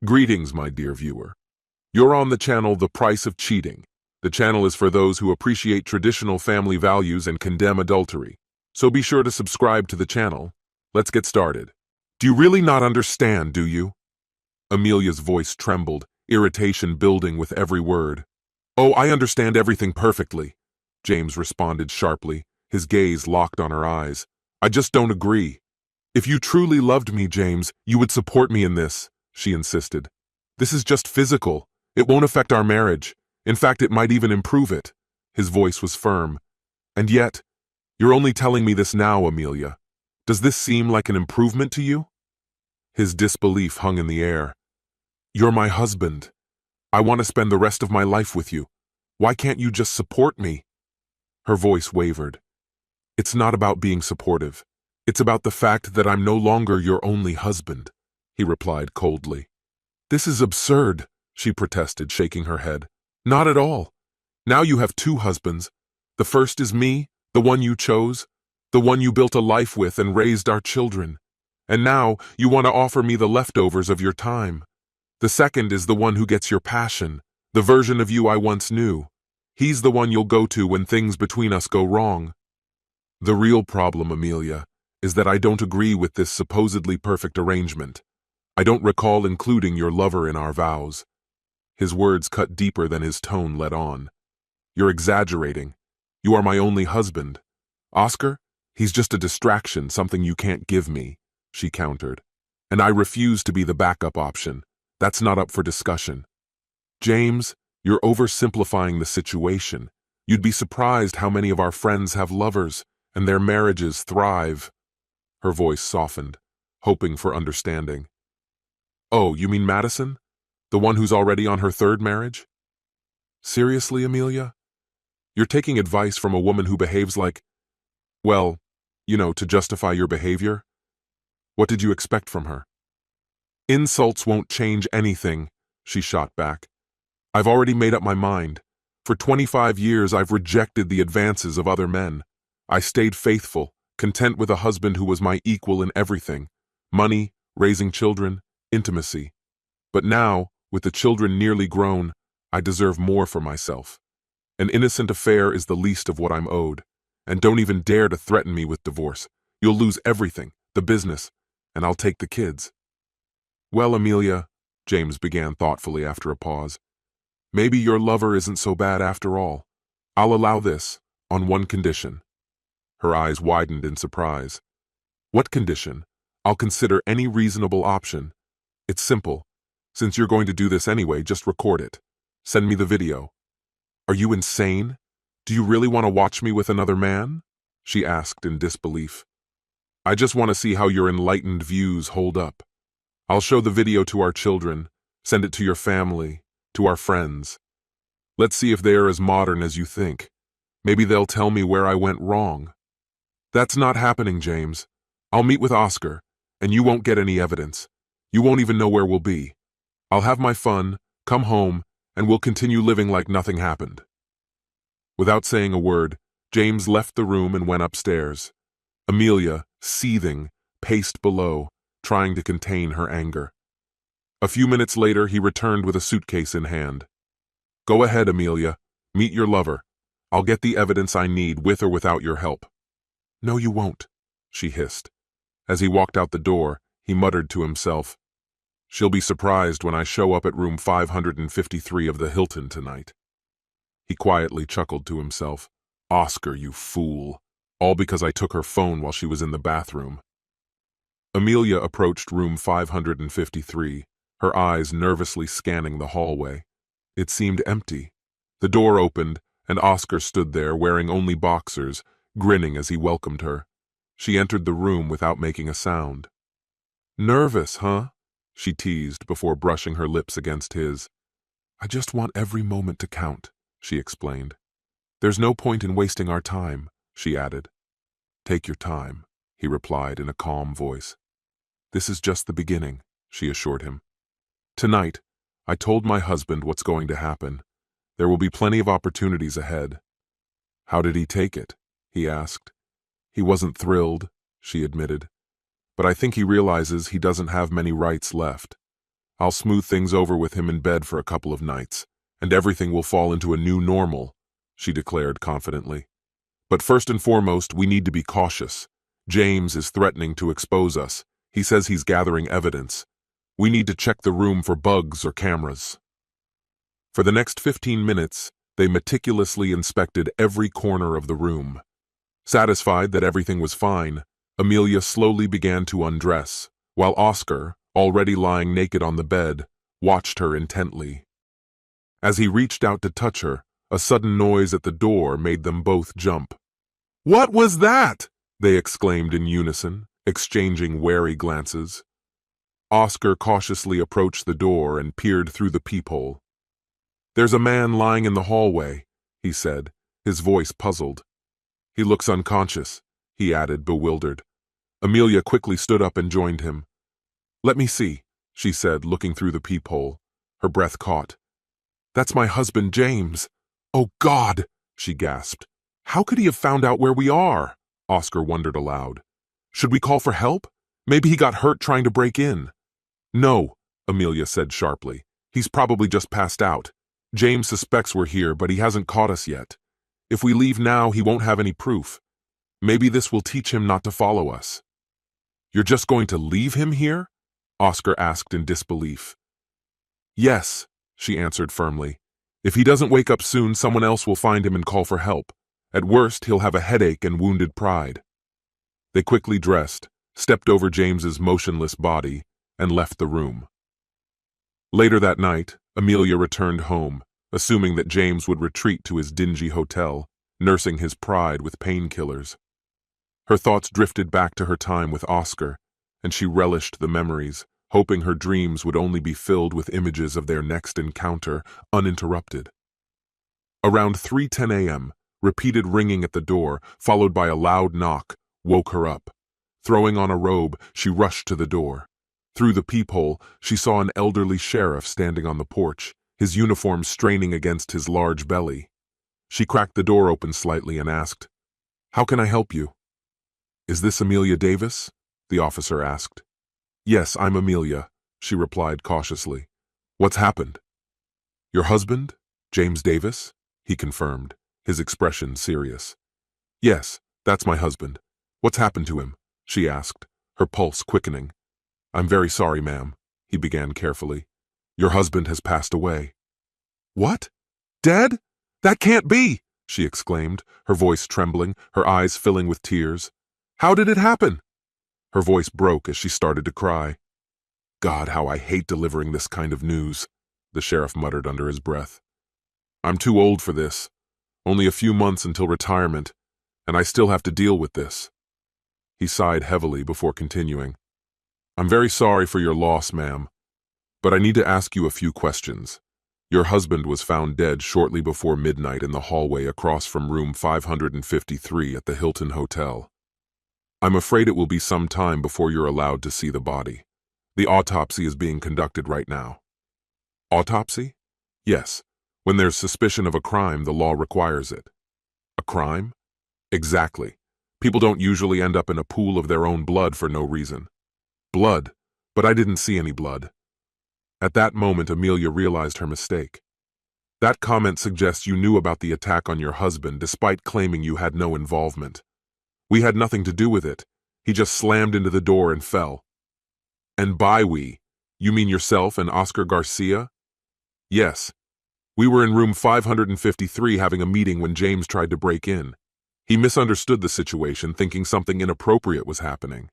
Greetings, my dear viewer. You're on the channel The Price of Cheating. The channel is for those who appreciate traditional family values and condemn adultery. So be sure to subscribe to the channel. Let's get started. Do you really not understand, do you? Amelia's voice trembled, irritation building with every word. Oh, I understand everything perfectly, James responded sharply, his gaze locked on her eyes. I just don't agree. If you truly loved me, James, you would support me in this, she insisted. This is just physical. It won't affect our marriage. In fact, it might even improve it. His voice was firm. And yet, you're only telling me this now, Amelia. Does this seem like an improvement to you? His disbelief hung in the air. You're my husband. I want to spend the rest of my life with you. Why can't you just support me? Her voice wavered. It's not about being supportive. It's about the fact that I'm no longer your only husband, he replied coldly. This is absurd, she protested, shaking her head. Not at all. Now you have two husbands. The first is me, the one you chose, the one you built a life with and raised our children. And now you want to offer me the leftovers of your time. The second is the one who gets your passion, the version of you I once knew. He's the one you'll go to when things between us go wrong. The real problem, Amelia, is that I don't agree with this supposedly perfect arrangement. I don't recall including your lover in our vows. His words cut deeper than his tone let on. You're exaggerating. You are my only husband. Oscar? He's just a distraction, something you can't give me, she countered. And I refuse to be the backup option. That's not up for discussion. James, you're oversimplifying the situation. You'd be surprised how many of our friends have lovers, and their marriages thrive. Her voice softened, hoping for understanding. Oh, you mean Madison? The one who's already on her third marriage? Seriously, Amelia? You're taking advice from a woman who behaves like, well, to justify your behavior? What did you expect from her? Insults won't change anything, she shot back. I've already made up my mind. For 25 years, I've rejected the advances of other men. I stayed faithful, content with a husband who was my equal in everything. Money, raising children, intimacy. But now, with the children nearly grown, I deserve more for myself. An innocent affair is the least of what I'm owed. And don't even dare to threaten me with divorce. You'll lose everything, the business, and I'll take the kids. Well, Amelia, James began thoughtfully after a pause, maybe your lover isn't so bad after all. I'll allow this, on one condition. Her eyes widened in surprise. What condition? I'll consider any reasonable option. It's simple. Since you're going to do this anyway, just record it. Send me the video. Are you insane? Do you really want to watch me with another man? She asked in disbelief. I just want to see how your enlightened views hold up. I'll show the video to our children, send it to your family, to our friends. Let's see if they are as modern as you think. Maybe they'll tell me where I went wrong. That's not happening, James. I'll meet with Oscar, and you won't get any evidence. You won't even know where we'll be. I'll have my fun, come home, and we'll continue living like nothing happened. Without saying a word, James left the room and went upstairs. Amelia, seething, paced below, trying to contain her anger. A few minutes later, he returned with a suitcase in hand. Go ahead, Amelia. Meet your lover. I'll get the evidence I need with or without your help. No, you won't, she hissed. As he walked out the door, he muttered to himself, She'll be surprised when I show up at room 553 of the Hilton tonight. He quietly chuckled to himself. Oscar, you fool. All because I took her phone while she was in the bathroom. Amelia approached room 553, her eyes nervously scanning the hallway. It seemed empty. The door opened, and Oscar stood there wearing only boxers, grinning as he welcomed her. She entered the room without making a sound. Nervous, huh? She teased before brushing her lips against his. I just want every moment to count, she explained. There's no point in wasting our time, she added. Take your time, he replied in a calm voice. This is just the beginning, she assured him. Tonight, I told my husband what's going to happen. There will be plenty of opportunities ahead. How did he take it? He asked. He wasn't thrilled, she admitted. But I think he realizes he doesn't have many rights left. I'll smooth things over with him in bed for a couple of nights, and everything will fall into a new normal, she declared confidently. But first and foremost, we need to be cautious. James is threatening to expose us. He says he's gathering evidence. We need to check the room for bugs or cameras. For the next 15 minutes, they meticulously inspected every corner of the room. Satisfied that everything was fine, Amelia slowly began to undress, while Oscar, already lying naked on the bed, watched her intently. As he reached out to touch her, a sudden noise at the door made them both jump. "What was that?" they exclaimed in unison, exchanging wary glances. Oscar cautiously approached the door and peered through the peephole. "There's a man lying in the hallway," he said, his voice puzzled. "He looks unconscious," he added, bewildered. Amelia quickly stood up and joined him. "Let me see," she said, looking through the peephole. Her breath caught. "That's my husband, James." "Oh, God!" she gasped. "How could he have found out where we are?" Oscar wondered aloud. "Should we call for help? Maybe he got hurt trying to break in." "No," Amelia said sharply. "He's probably just passed out. James suspects we're here, but he hasn't caught us yet. If we leave now, he won't have any proof. Maybe this will teach him not to follow us." "You're just going to leave him here?" Oscar asked in disbelief. "Yes," she answered firmly. "If he doesn't wake up soon, someone else will find him and call for help. At worst, he'll have a headache and wounded pride." They quickly dressed, stepped over James's motionless body, and left the room. Later that night, Amelia returned home, assuming that James would retreat to his dingy hotel, nursing his pride with painkillers. Her thoughts drifted back to her time with Oscar, and she relished the memories, hoping her dreams would only be filled with images of their next encounter, uninterrupted. Around 3:10 a.m., repeated ringing at the door, followed by a loud knock, woke her up. Throwing on a robe, she rushed to the door. Through the peephole, she saw an elderly sheriff standing on the porch, his uniform straining against his large belly. She cracked the door open slightly and asked, "How can I help you?" "Is this Amelia Davis?" the officer asked. "Yes, I'm Amelia," she replied cautiously. "What's happened?" "Your husband, James Davis?" he confirmed, his expression serious. "Yes, that's my husband. What's happened to him?" she asked, her pulse quickening. "I'm very sorry, ma'am," he began carefully. "Your husband has passed away." "What? Dead? That can't be!" she exclaimed, her voice trembling, her eyes filling with tears. "How did it happen?" Her voice broke as she started to cry. "God, how I hate delivering this kind of news," the sheriff muttered under his breath. "I'm too old for this. Only a few months until retirement, and I still have to deal with this." He sighed heavily before continuing. "I'm very sorry for your loss, ma'am, but I need to ask you a few questions. Your husband was found dead shortly before midnight in the hallway across from room 553 at the Hilton Hotel. I'm afraid it will be some time before you're allowed to see the body. The autopsy is being conducted right now." "Autopsy?" "Yes. When there's suspicion of a crime, the law requires it." "A crime?" "Exactly. People don't usually end up in a pool of their own blood for no reason." "Blood? But I didn't see any blood." At that moment, Amelia realized her mistake. "That comment suggests you knew about the attack on your husband despite claiming you had no involvement. We had nothing to do with it. He just slammed into the door and fell." "And by we, you mean yourself and Oscar Garcia?" "Yes. We were in room 553 having a meeting when James tried to break in. He misunderstood the situation, thinking something inappropriate was happening.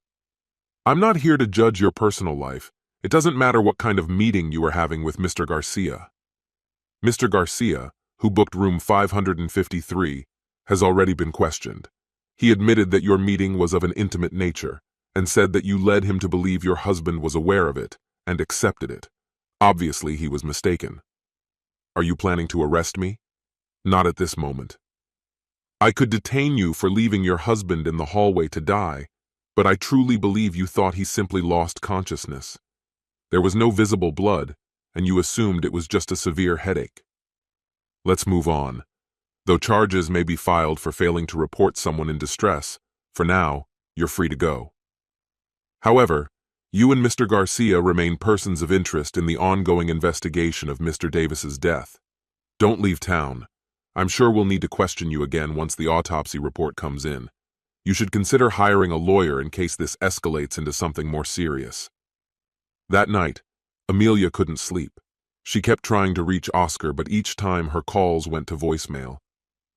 I'm not here to judge your personal life. It doesn't matter what kind of meeting you were having with Mr. Garcia. Mr. Garcia, who booked room 553, has already been questioned. He admitted that your meeting was of an intimate nature and said that you led him to believe your husband was aware of it and accepted it. Obviously, he was mistaken. Are you planning to arrest me? Not at this moment. I could detain you for leaving your husband in the hallway to die, but I truly believe you thought he simply lost consciousness. There was no visible blood, and you assumed it was just a severe headache. Let's move on. Though charges may be filed for failing to report someone in distress, for now, you're free to go. However, You and Mr. Garcia remain persons of interest in the ongoing investigation of Mr. Davis's death. Don't leave town. I'm sure we'll need to question you again once the autopsy report comes in. You should consider hiring a lawyer in case this escalates into something more serious." That night, Amelia couldn't sleep. She kept trying to reach Oscar, but each time her calls went to voicemail.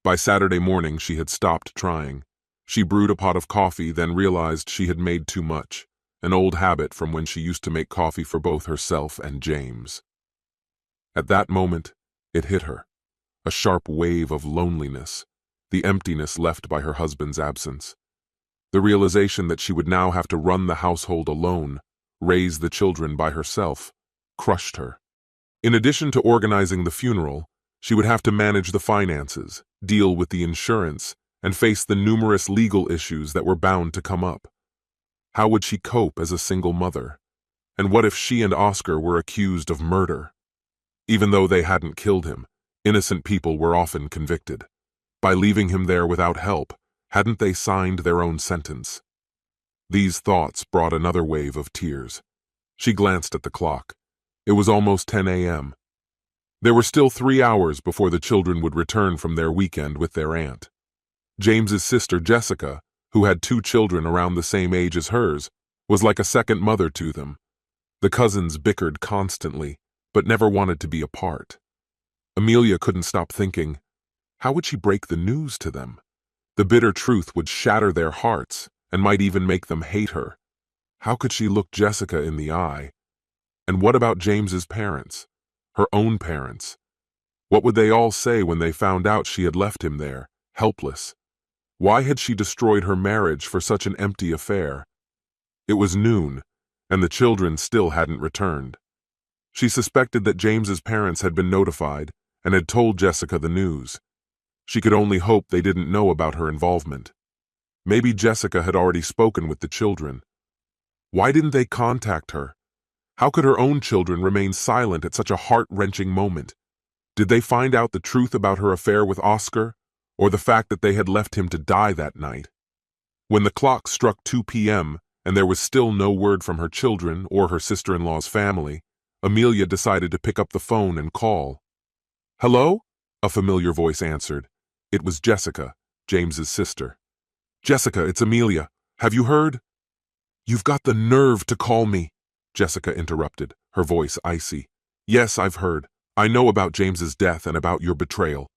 By Saturday morning, she had stopped trying. She brewed a pot of coffee, then realized she had made too much, an old habit from when she used to make coffee for both herself and James. At that moment, it hit her, a sharp wave of loneliness, the emptiness left by her husband's absence. The realization that she would now have to run the household alone, raise the children by herself, crushed her. In addition to organizing the funeral, she would have to manage the finances, deal with the insurance, and face the numerous legal issues that were bound to come up. How would she cope as a single mother? And what if she and Oscar were accused of murder? Even though they hadn't killed him, innocent people were often convicted. By leaving him there without help, hadn't they signed their own sentence? These thoughts brought another wave of tears. She glanced at the clock. It was almost 10 a.m. There were still 3 hours before the children would return from their weekend with their aunt. James's sister, Jessica, who had 2 children around the same age as hers, was like a second mother to them. The cousins bickered constantly, but never wanted to be apart. Amelia couldn't stop thinking, how would she break the news to them? The bitter truth would shatter their hearts and might even make them hate her. How could she look Jessica in the eye? And what about James's parents? Her own parents? What would they all say when they found out she had left him there, helpless? Why had she destroyed her marriage for such an empty affair? It was noon, and the children still hadn't returned. She suspected that James's parents had been notified and had told Jessica the news. She could only hope they didn't know about her involvement. Maybe Jessica had already spoken with the children. Why didn't they contact her? How could her own children remain silent at such a heart-wrenching moment? Did they find out the truth about her affair with Oscar, or the fact that they had left him to die that night? When the clock struck 2 p.m. and there was still no word from her children or her sister-in-law's family, Amelia decided to pick up the phone and call. "Hello?" a familiar voice answered. It was Jessica, James's sister. "Jessica, it's Amelia. Have you heard?" "You've got the nerve to call me," Jessica interrupted, her voice icy. "Yes, I've heard. I know about James's death and about your betrayal.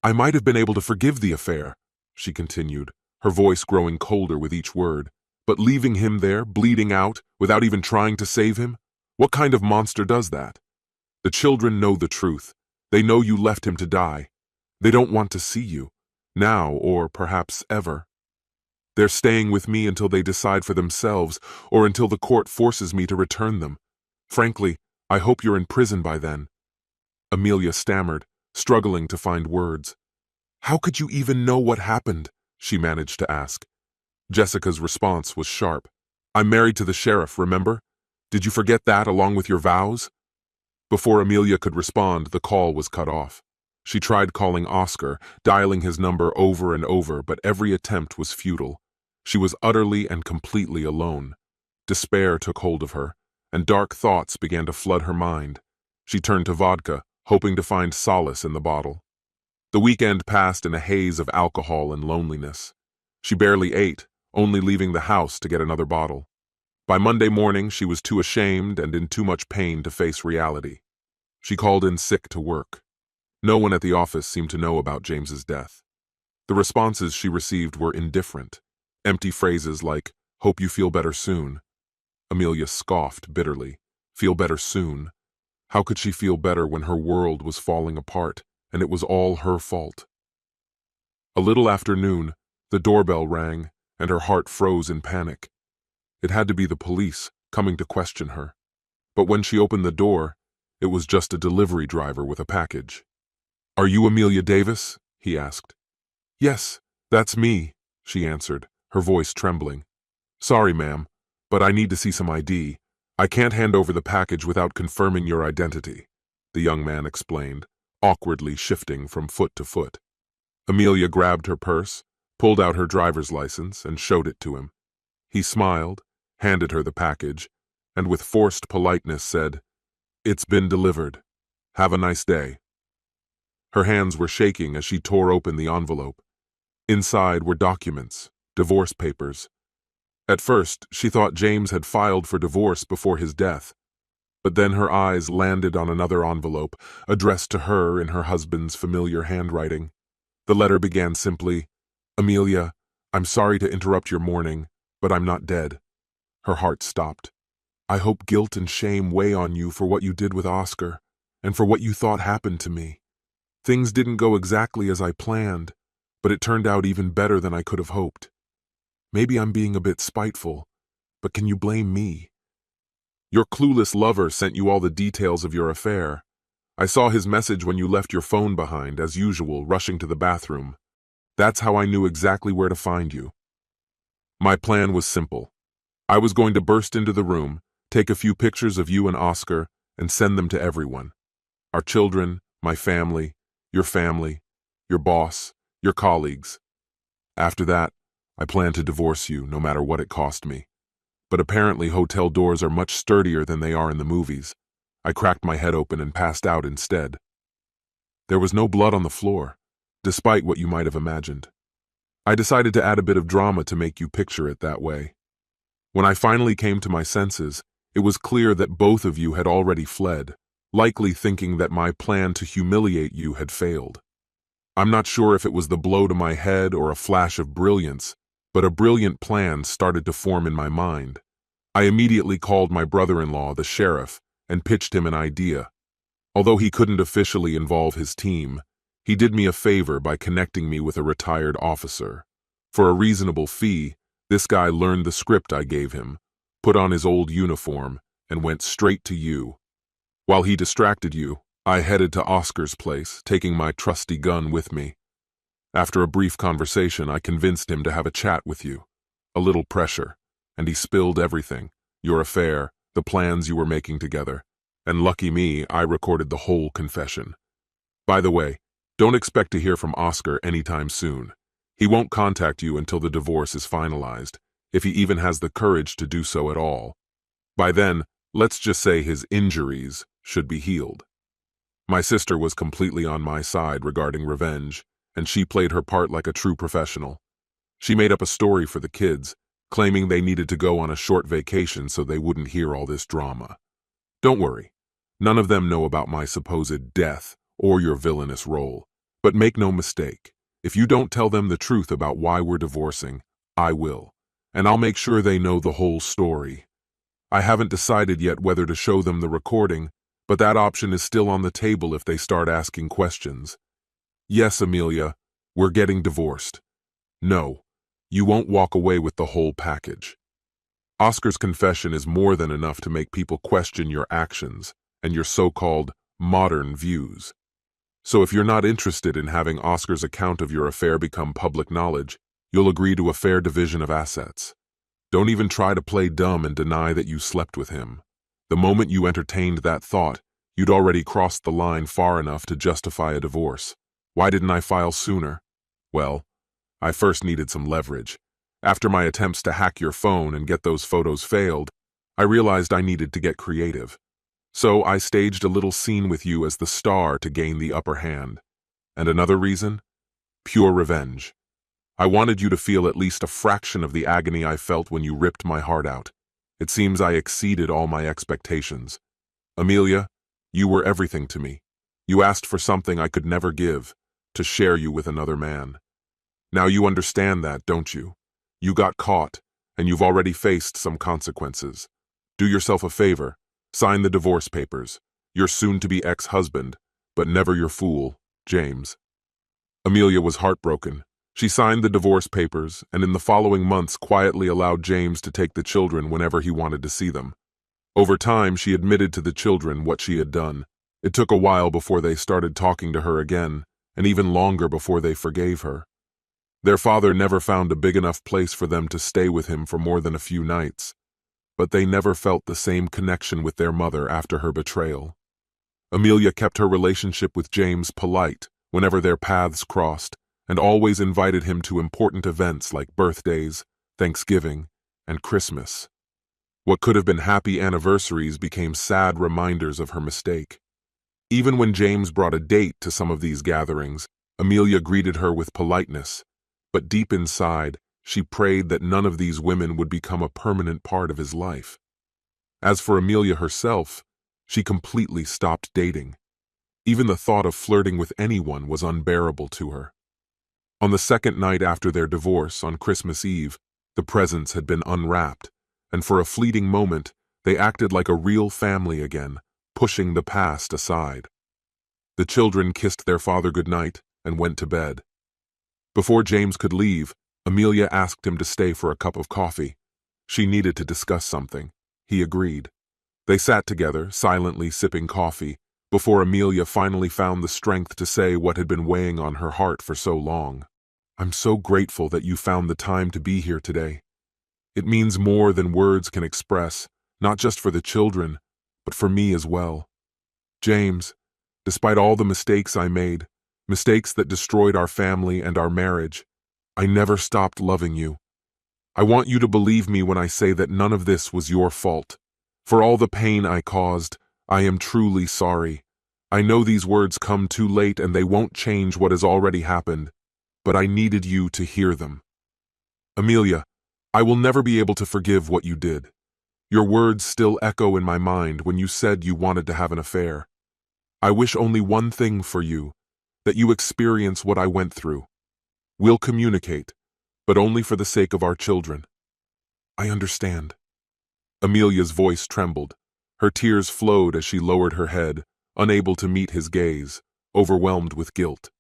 I might have been able to forgive the affair," she continued, her voice growing colder with each word. "But leaving him there, bleeding out, without even trying to save him? What kind of monster does that? The children know the truth. They know you left him to die. They don't want to see you, now or perhaps ever. They're staying with me until they decide for themselves, or until the court forces me to return them. Frankly, I hope you're in prison by then." Amelia stammered, struggling to find words. "How could you even know what happened?" she managed to ask. Jessica's response was sharp. "I'm married to the sheriff, remember? Did you forget that along with your vows?" Before Amelia could respond, the call was cut off. She tried calling Oscar, dialing his number over and over, but every attempt was futile. She was utterly and completely alone. Despair took hold of her, and dark thoughts began to flood her mind. She turned to vodka, hoping to find solace in the bottle. The weekend passed in a haze of alcohol and loneliness. She barely ate, only leaving the house to get another bottle. By Monday morning, she was too ashamed and in too much pain to face reality. She called in sick to work. No one at the office seemed to know about James's death. The responses she received were indifferent, empty phrases like, "Hope you feel better soon." Amelia scoffed bitterly. Feel better soon? How could she feel better when her world was falling apart, and it was all her fault? A little after noon, the doorbell rang, and her heart froze in panic. It had to be the police, coming to question her. But when she opened the door, it was just a delivery driver with a package. "Are you Amelia Davis?" he asked. "Yes, that's me," she answered, her voice trembling. "Sorry, ma'am, but I need to see some ID. I can't hand over the package without confirming your identity," the young man explained, awkwardly shifting from foot to foot. Amelia grabbed her purse, pulled out her driver's license, and showed it to him. He smiled, handed her the package, and with forced politeness said, "It's been delivered. Have a nice day." Her hands were shaking as she tore open the envelope. Inside were documents, divorce papers. At first, she thought James had filed for divorce before his death, but then her eyes landed on another envelope, addressed to her in her husband's familiar handwriting. The letter began simply, "Amelia, I'm sorry to interrupt your mourning, but I'm not dead." Her heart stopped. "I hope guilt and shame weigh on you for what you did with Oscar, and for what you thought happened to me. Things didn't go exactly as I planned, but it turned out even better than I could have hoped. Maybe I'm being a bit spiteful, but can you blame me? Your clueless lover sent you all the details of your affair. I saw his message when you left your phone behind, as usual, rushing to the bathroom. That's how I knew exactly where to find you. My plan was simple. I was going to burst into the room, take a few pictures of you and Oscar, and send them to everyone. Our children, my family, your boss, your colleagues. After that, I planned to divorce you, no matter what it cost me. But apparently hotel doors are much sturdier than they are in the movies. I cracked my head open and passed out instead. There was no blood on the floor, despite what you might have imagined. I decided to add a bit of drama to make you picture it that way. When I finally came to my senses, it was clear that both of you had already fled, likely thinking that my plan to humiliate you had failed. I'm not sure if it was the blow to my head or a flash of brilliance, but a brilliant plan started to form in my mind. I immediately called my brother-in-law, the sheriff, and pitched him an idea. Although he couldn't officially involve his team, he did me a favor by connecting me with a retired officer. For a reasonable fee, this guy learned the script I gave him, put on his old uniform, and went straight to you. While he distracted you, I headed to Oscar's place, taking my trusty gun with me. After a brief conversation, I convinced him to have a chat with you. A little pressure, and he spilled everything, your affair, the plans you were making together. And lucky me, I recorded the whole confession. By the way, don't expect to hear from Oscar anytime soon. He won't contact you until the divorce is finalized, if he even has the courage to do so at all. By then, let's just say his injuries should be healed. My sister was completely on my side regarding revenge, and she played her part like a true professional. She made up a story for the kids, claiming they needed to go on a short vacation so they wouldn't hear all this drama. Don't worry, none of them know about my supposed death or your villainous role. But make no mistake, if you don't tell them the truth about why we're divorcing, I will, and I'll make sure they know the whole story. I haven't decided yet whether to show them the recording, but that option is still on the table if they start asking questions. Yes, Amelia, we're getting divorced. No, you won't walk away with the whole package. Oscar's confession is more than enough to make people question your actions and your so-called modern views. So if you're not interested in having Oscar's account of your affair become public knowledge, you'll agree to a fair division of assets. Don't even try to play dumb and deny that you slept with him. The moment you entertained that thought, you'd already crossed the line far enough to justify a divorce. Why didn't I file sooner? Well, I first needed some leverage. After my attempts to hack your phone and get those photos failed, I realized I needed to get creative. So I staged a little scene with you as the star to gain the upper hand. And another reason? Pure revenge. I wanted you to feel at least a fraction of the agony I felt when you ripped my heart out. It seems I exceeded all my expectations. Amelia, you were everything to me. You asked for something I could never give, to share you with another man. Now you understand that, don't you? You got caught, and you've already faced some consequences. Do yourself a favor, sign the divorce papers. Your soon-to-be ex-husband, but never your fool, James. Amelia was heartbroken. She signed the divorce papers, and in the following months quietly allowed James to take the children whenever he wanted to see them. Over time, she admitted to the children what she had done. It took a while before they started talking to her again, and even longer before they forgave her. Their father never found a big enough place for them to stay with him for more than a few nights, but they never felt the same connection with their mother after her betrayal. Amelia kept her relationship with James polite whenever their paths crossed, and always invited him to important events like birthdays, Thanksgiving, and Christmas. What could have been happy anniversaries became sad reminders of her mistake. Even when James brought a date to some of these gatherings, Amelia greeted her with politeness, but deep inside, she prayed that none of these women would become a permanent part of his life. As for Amelia herself, she completely stopped dating. Even the thought of flirting with anyone was unbearable to her. On the second night after their divorce, on Christmas Eve, the presents had been unwrapped, and for a fleeting moment, they acted like a real family again, pushing the past aside. The children kissed their father goodnight and went to bed. Before James could leave, Amelia asked him to stay for a cup of coffee. She needed to discuss something. He agreed. They sat together, silently sipping coffee, before Amelia finally found the strength to say what had been weighing on her heart for so long. "I'm so grateful that you found the time to be here today. It means more than words can express, not just for the children, but for me as well. James, despite all the mistakes I made, mistakes that destroyed our family and our marriage, I never stopped loving you. I want you to believe me when I say that none of this was your fault. For all the pain I caused, I am truly sorry. I know these words come too late and they won't change what has already happened, but I needed you to hear them. Amelia, I will never be able to forgive what you did. Your words still echo in my mind when you said you wanted to have an affair. I wish only one thing for you, that you experience what I went through. We'll communicate, but only for the sake of our children." "I understand." Amelia's voice trembled. Her tears flowed as she lowered her head, unable to meet his gaze, overwhelmed with guilt.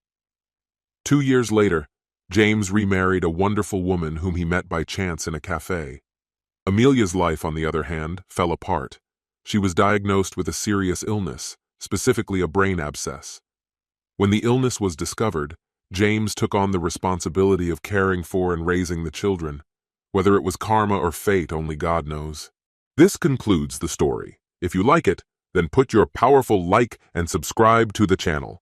2 years later, James remarried a wonderful woman whom he met by chance in a cafe. Amelia's life, on the other hand, fell apart. She was diagnosed with a serious illness, specifically a brain abscess. When the illness was discovered, James took on the responsibility of caring for and raising the children. Whether it was karma or fate, only God knows. This concludes the story. If you like it, then put your powerful like and subscribe to the channel.